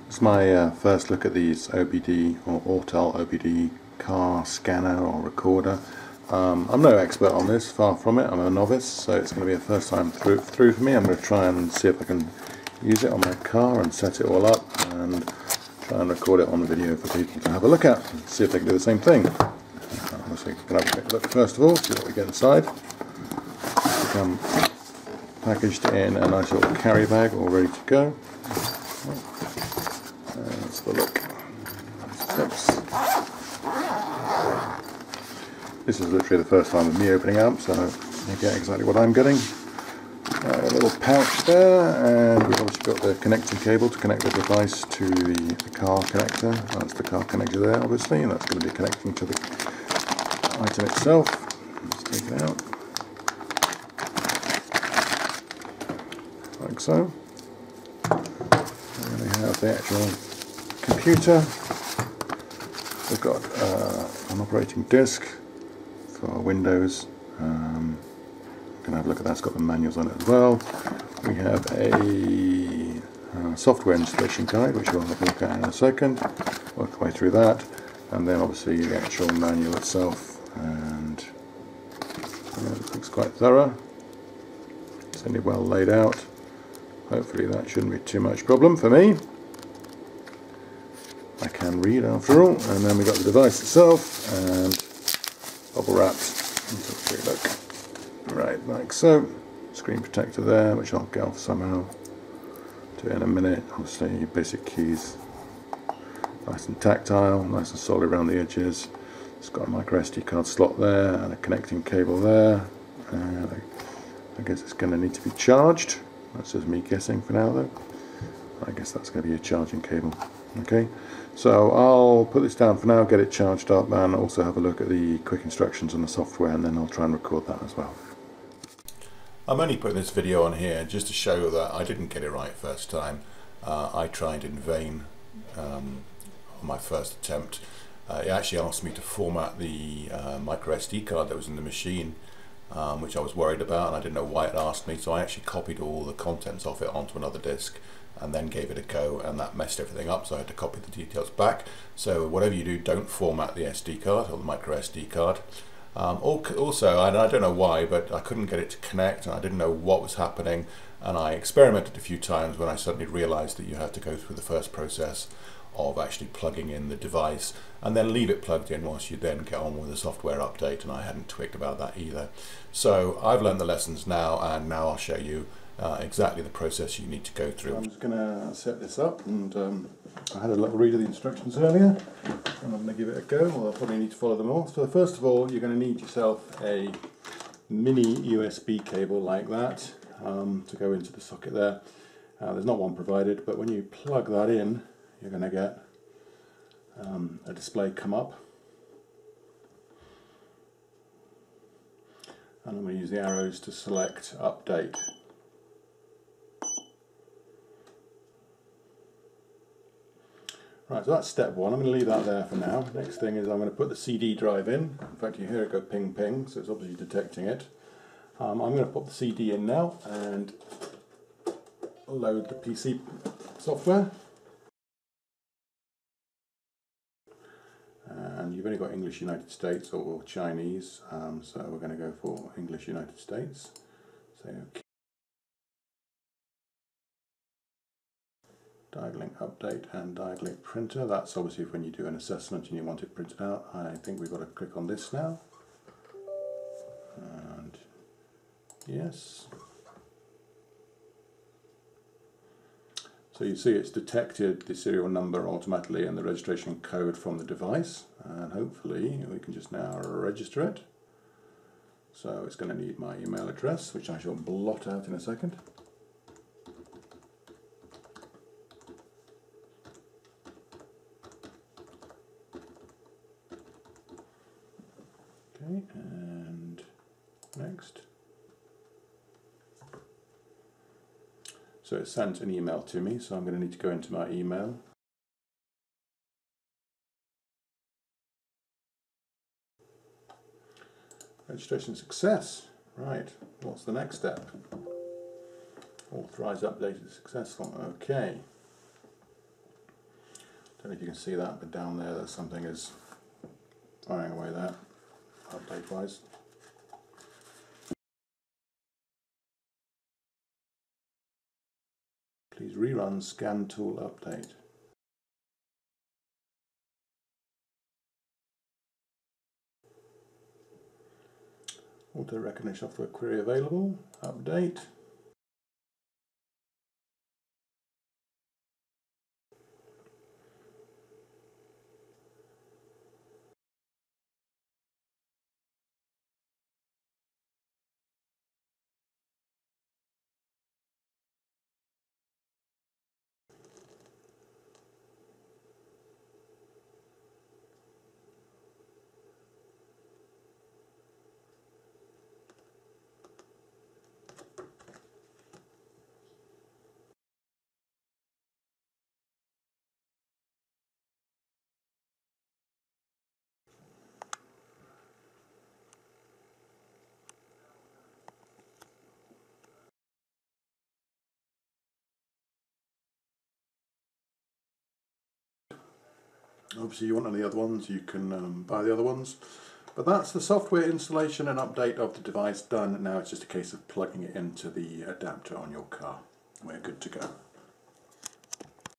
It's my first look at these OBD or Autel OBD car scanner or recorder. I'm no expert on this, far from it. I'm a novice, so it's going to be a first time through for me. I'm going to try and see if I can use it on my car and set it all up and try and record it on the video for people to have a look at and see if they can do the same thing. So we can have a quick look first of all, see what we get inside. Come packaged in a nice little carry bag all ready to go. Let's have a look. This is literally the first time of me opening up, so you get exactly what I'm getting. A little pouch there, and we've obviously got the connecting cable to connect the device to the car connector. That's the car connector there, obviously, and that's going to be connecting to the item itself. Let's take it out. Like so. And then we have the actual computer. We've got an operating disk for Windows. I'm going to have a look at that. It's got the manuals on it as well. We have a software installation guide, which we'll have a look at in a second. Work our way through that, and then obviously the actual manual itself. And it looks quite thorough. It's only well laid out. Hopefully that shouldn't be too much problem for me. I can read after all. And then we've got the device itself and bubble wrapped. Let's have a quick look. Right, like so. Screen protector there, which I'll get off somehow. Do it in a minute. Obviously, your basic keys. Nice and tactile, nice and solid around the edges. It's got a micro SD card slot there and a connecting cable there. And I guess it's going to need to be charged. That's just me guessing for now though. I guess that's going to be a charging cable. Okay, so I'll put this down for now, get it charged up, and also have a look at the quick instructions on the software, and then I'll try and record that as well. I'm only putting this video on here just to show that I didn't get it right first time. I tried in vain on my first attempt. It actually asked me to format the micro SD card that was in the machine, which I was worried about, and I didn't know why it asked me, so I actually copied all the contents of it onto another disk and then gave it a go, and that messed everything up, so I had to copy the details back. So whatever you do, don't format the SD card or the micro SD card. Also, I don't know why, but I couldn't get it to connect, and I didn't know what was happening, and I experimented a few times when I suddenly realized that you had to go through the first process of actually plugging in the device and then leave it plugged in whilst you then get on with the software update, and I hadn't twigged about that either. So I've learned the lessons now, and now I'll show you exactly the process you need to go through. I'm just going to set this up, and I had a little read of the instructions earlier, and I'm going to give it a go. Well, I'll probably need to follow them all. So first of all, you're going to need yourself a mini USB cable like that to go into the socket there. There's not one provided, but when you plug that in, you're going to get a display come up, and I'm going to use the arrows to select update. Right, so that's step one. I'm going to leave that there for now. Next thing is I'm going to put the CD drive in. In fact, you hear it go ping ping, so it's obviously detecting it. I'm going to put the CD in now and load the PC software. And you've only got English United States or Chinese, so we're going to go for English United States. Say OK. Diaglink update and Diaglink printer. That's obviously when you do an assessment and you want it printed out. I think we've got to click on this now. And yes. So you see it's detected the serial number automatically and the registration code from the device, and hopefully we can just now register it. So it's going to need my email address, which I shall blot out in a second. Okay, and next. So it sent an email to me, so I'm going to need to go into my email. Registration success. Right, what's the next step? Authorize update is successful. Okay. Don't know if you can see that, but down there there's something is firing away there, update wise. Please rerun scan tool update. Auto recognition software query available, update. Obviously you want any other ones, you can buy the other ones. But that's the software installation and update of the device done. Now it's just a case of plugging it into the adapter on your car. We're good to go.